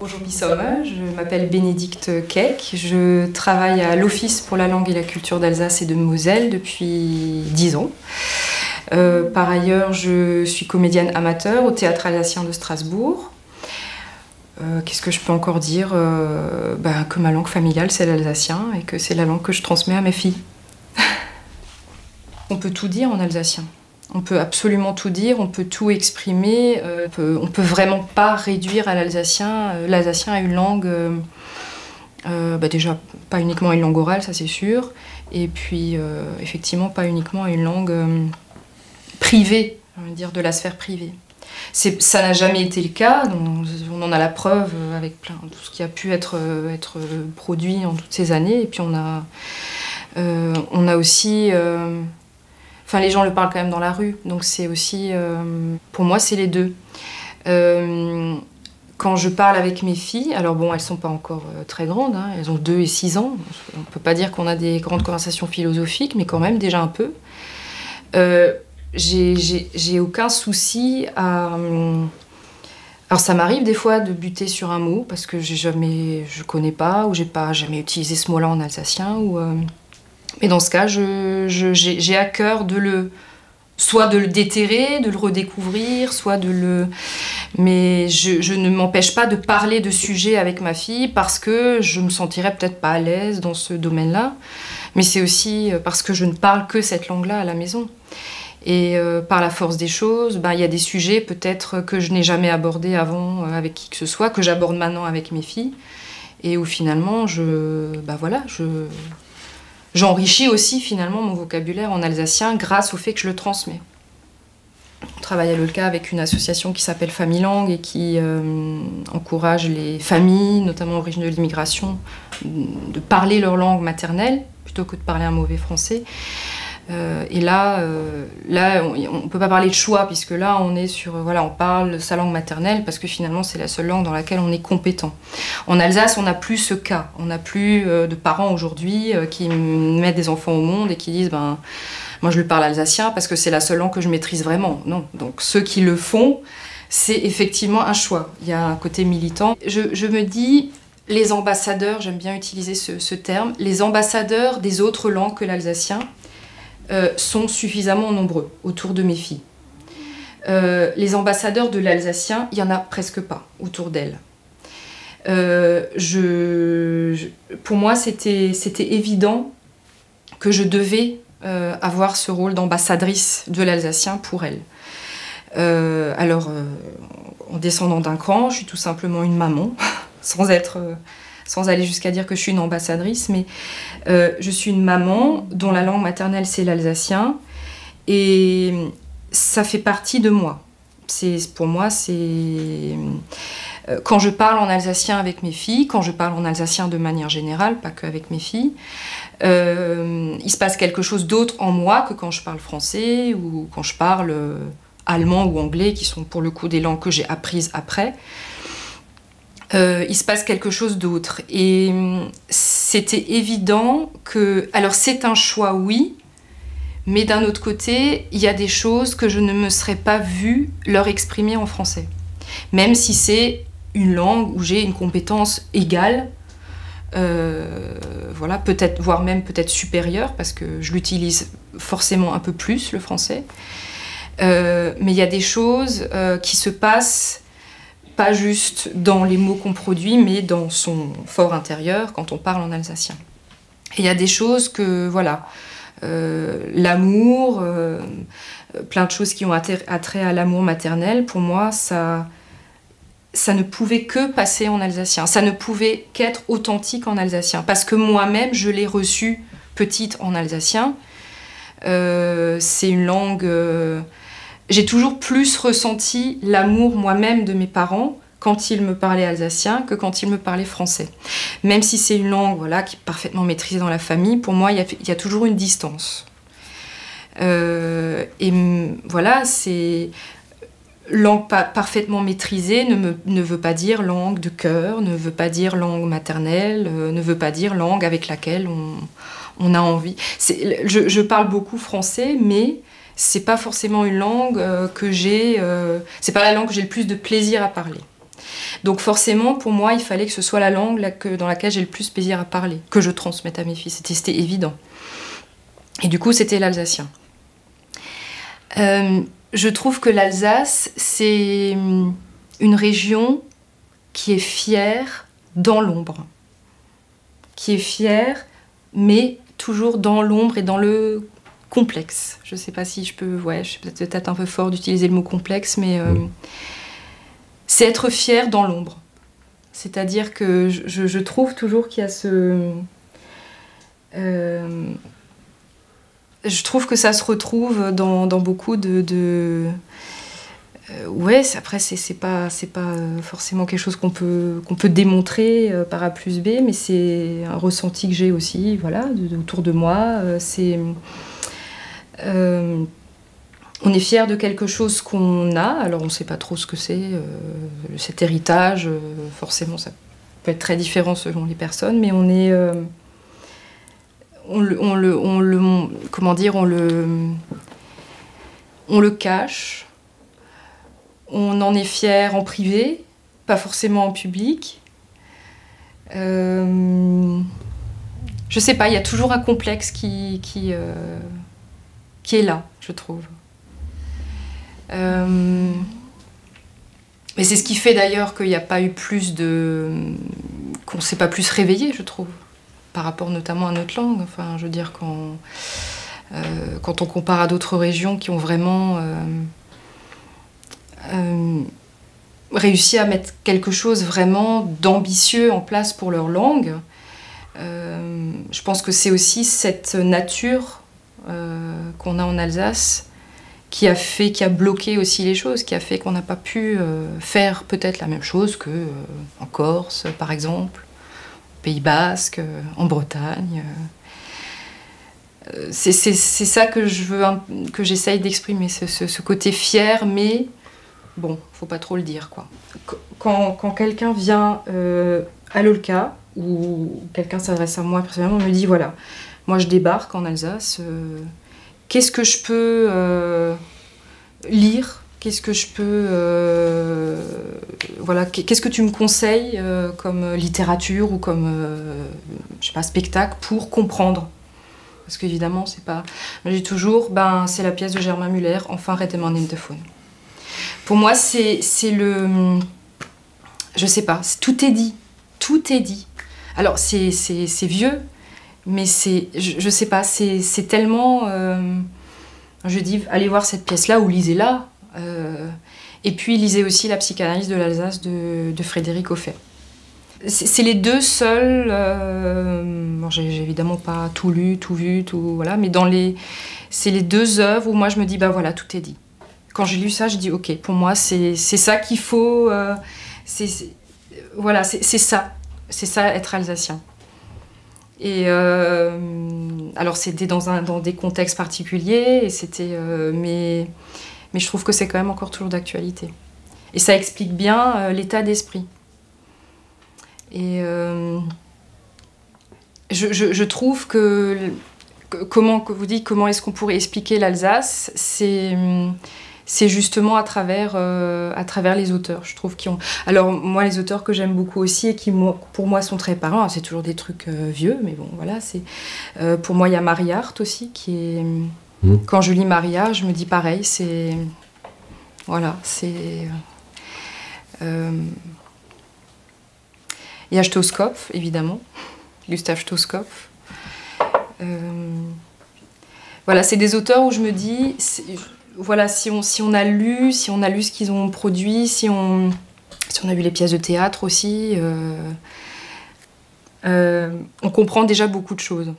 Bonjour Bissom, je m'appelle Bénédicte Keck, je travaille à l'Office pour la langue et la culture d'Alsace et de Moselle depuis 10 ans. Par ailleurs, je suis comédienne amateur au Théâtre alsacien de Strasbourg. Qu'est-ce que je peux encore dire que ma langue familiale c'est l'alsacien et que c'est la langue que je transmets à mes filles. On peut tout dire en alsacien. On peut absolument tout dire, on peut tout exprimer, on peut vraiment pas réduire à l'alsacien. L'alsacien a une langue, déjà pas uniquement une langue orale, ça c'est sûr, et puis effectivement pas uniquement une langue privée, on va dire de la sphère privée. Ça n'a jamais été le cas, on en a la preuve avec tout ce qui a pu être produit en toutes ces années, et puis on a aussi... Enfin, les gens le parlent quand même dans la rue, donc c'est aussi... pour moi, c'est les deux. Quand je parle avec mes filles, alors bon, elles sont pas encore très grandes, hein, elles ont 2 et 6 ans. On peut pas dire qu'on a des grandes conversations philosophiques, mais quand même déjà un peu. J'ai aucun souci à... Alors ça m'arrive des fois de buter sur un mot, parce que je connais pas, ou j'ai pas jamais utilisé ce mot-là en alsacien, ou... Mais dans ce cas, j'ai à cœur soit de le déterrer, de le redécouvrir, soit de le... Mais je ne m'empêche pas de parler de sujets avec ma fille parce que je me sentirais peut-être pas à l'aise dans ce domaine-là. Mais c'est aussi parce que je ne parle que cette langue-là à la maison. Et par la force des choses, il y a des sujets peut-être que je n'ai jamais abordés avant avec qui que ce soit, que j'aborde maintenant avec mes filles. Et où finalement, j'enrichis aussi finalement mon vocabulaire en alsacien grâce au fait que je le transmets. On travaille à l'ELCA avec une association qui s'appelle Famille Langue et qui encourage les familles, notamment origines de l'immigration, de parler leur langue maternelle plutôt que de parler un mauvais français. Et là, on ne peut pas parler de choix puisque là on est sur, on parle sa langue maternelle parce que finalement c'est la seule langue dans laquelle on est compétent. En Alsace, on n'a plus ce cas. On n'a plus de parents aujourd'hui qui mettent des enfants au monde et qui disent moi je lui parle alsacien parce que c'est la seule langue que je maîtrise vraiment. Non. Donc ceux qui le font, c'est effectivement un choix. Il y a un côté militant. Je me dis, les ambassadeurs, j'aime bien utiliser ce terme, les ambassadeurs des autres langues que l'alsacien sont suffisamment nombreux autour de mes filles. Les ambassadeurs de l'alsacien, il n'y en a presque pas autour d'elles. Pour moi, c'était évident que je devais avoir ce rôle d'ambassadrice de l'alsacien pour elles. En descendant d'un cran, je suis tout simplement une maman, sans aller jusqu'à dire que je suis une ambassadrice, mais je suis une maman dont la langue maternelle c'est l'alsacien et ça fait partie de moi. Pour moi, quand je parle en alsacien avec mes filles, quand je parle en alsacien de manière générale, pas qu'avec mes filles, il se passe quelque chose d'autre en moi que quand je parle français ou quand je parle allemand ou anglais, qui sont pour le coup des langues que j'ai apprises après. Il se passe quelque chose d'autre. Et c'était évident que... Alors c'est un choix, oui, mais d'un autre côté, il y a des choses que je ne me serais pas vue leur exprimer en français. Même si c'est une langue où j'ai une compétence égale, peut-être, voire même peut-être supérieure, parce que je l'utilise forcément un peu plus, le français. Mais il y a des choses qui se passent pas juste dans les mots qu'on produit, mais dans son fort intérieur, quand on parle en alsacien. Et il y a des choses que, l'amour, plein de choses qui ont attrait à l'amour maternel, pour moi, ça ne pouvait que passer en alsacien. Ça ne pouvait qu'être authentique en alsacien, parce que moi-même, je l'ai reçu petite en alsacien. C'est une langue... J'ai toujours plus ressenti l'amour moi-même de mes parents quand ils me parlaient alsacien que quand ils me parlaient français. Même si c'est une langue qui est parfaitement maîtrisée dans la famille, pour moi, il y a toujours une distance. C'est... Langue parfaitement maîtrisée ne veut pas dire langue de cœur, ne veut pas dire langue maternelle, ne veut pas dire langue avec laquelle on a envie. Je parle beaucoup français, mais... c'est pas forcément une langue que j'ai... c'est pas la langue que j'ai le plus de plaisir à parler. Donc forcément, pour moi, il fallait que ce soit la langue dans laquelle j'ai le plus plaisir à parler, que je transmette à mes filles. C'était évident. Et du coup, c'était l'alsacien. Je trouve que l'Alsace, c'est une région qui est fière dans l'ombre. Qui est fière, mais toujours dans l'ombre et dans le complexe. Je ne sais pas si je peux... Ouais, je suis peut-être un peu fort d'utiliser le mot complexe, mais c'est être fier dans l'ombre. C'est-à-dire que je trouve toujours qu'il y a ce... je trouve que ça se retrouve dans beaucoup ouais, après, c'est pas forcément quelque chose qu'on peut démontrer par A plus B, mais c'est un ressenti que j'ai aussi, voilà, autour de moi. On est fier de quelque chose qu'on a, alors on ne sait pas trop ce que c'est, cet héritage, forcément ça peut être très différent selon les personnes, mais on est... on le cache, on en est fier en privé, pas forcément en public. Je sais pas, il y a toujours un complexe qui est là, je trouve. Mais c'est ce qui fait d'ailleurs qu'il n'y a pas eu plus qu'on ne s'est pas plus réveillé, je trouve, par rapport notamment à notre langue. Enfin, je veux dire, quand on compare à d'autres régions qui ont vraiment réussi à mettre quelque chose vraiment d'ambitieux en place pour leur langue, je pense que c'est aussi cette nature qu'on a en Alsace qui a bloqué aussi les choses, qui a fait qu'on n'a pas pu faire peut-être la même chose qu'en Corse, par exemple, au Pays Basque, en Bretagne. C'est ça que que j'essaye d'exprimer, ce côté fier, mais bon, faut pas trop le dire, quoi. Quand quelqu'un vient à l'OLCA, ou quelqu'un s'adresse à moi personnellement, me dit voilà, moi je débarque en Alsace, qu'est-ce que je peux lire, qu'est-ce que je peux voilà, qu'est-ce que tu me conseilles comme littérature ou comme je sais pas, spectacle pour comprendre, parce qu'évidemment c'est pas, je dis toujours c'est la pièce de Germain Müller, Enfin Redeman in the Faune. Pour moi c'est le, je sais pas, tout est dit, alors c'est vieux, mais je sais pas, c'est tellement... je dis, allez voir cette pièce-là ou lisez-la. Et puis lisez aussi La psychanalyse de l'Alsace de Frédéric Hoffet. C'est les deux seuls... bon, j'ai évidemment pas tout lu, tout vu, tout... Voilà, mais c'est les deux œuvres où moi je me dis, voilà, tout est dit. Quand j'ai lu ça, je dis, ok, pour moi c'est ça qu'il faut... voilà, c'est ça. C'est ça, être alsacien. Et alors c'était dans des contextes particuliers, et c'était, mais je trouve que c'est quand même encore toujours d'actualité. Et ça explique bien l'état d'esprit. Et je trouve que comment est-ce qu'on pourrait expliquer l'Alsace, c'est justement à travers les auteurs, je trouve, qui ont... Alors, moi, les auteurs que j'aime beaucoup aussi et qui, pour moi, sont très parlants, c'est toujours des trucs vieux, mais bon, voilà, pour moi, il y a Marie Hart aussi, qui est... Quand je lis Marie Hart, je me dis pareil, c'est... Voilà, c'est... Il y a Stosskopf, évidemment, Gustav Stosskopf. Voilà, c'est des auteurs où je me dis... Voilà, si on a lu ce qu'ils ont produit, si on a vu les pièces de théâtre aussi, on comprend déjà beaucoup de choses.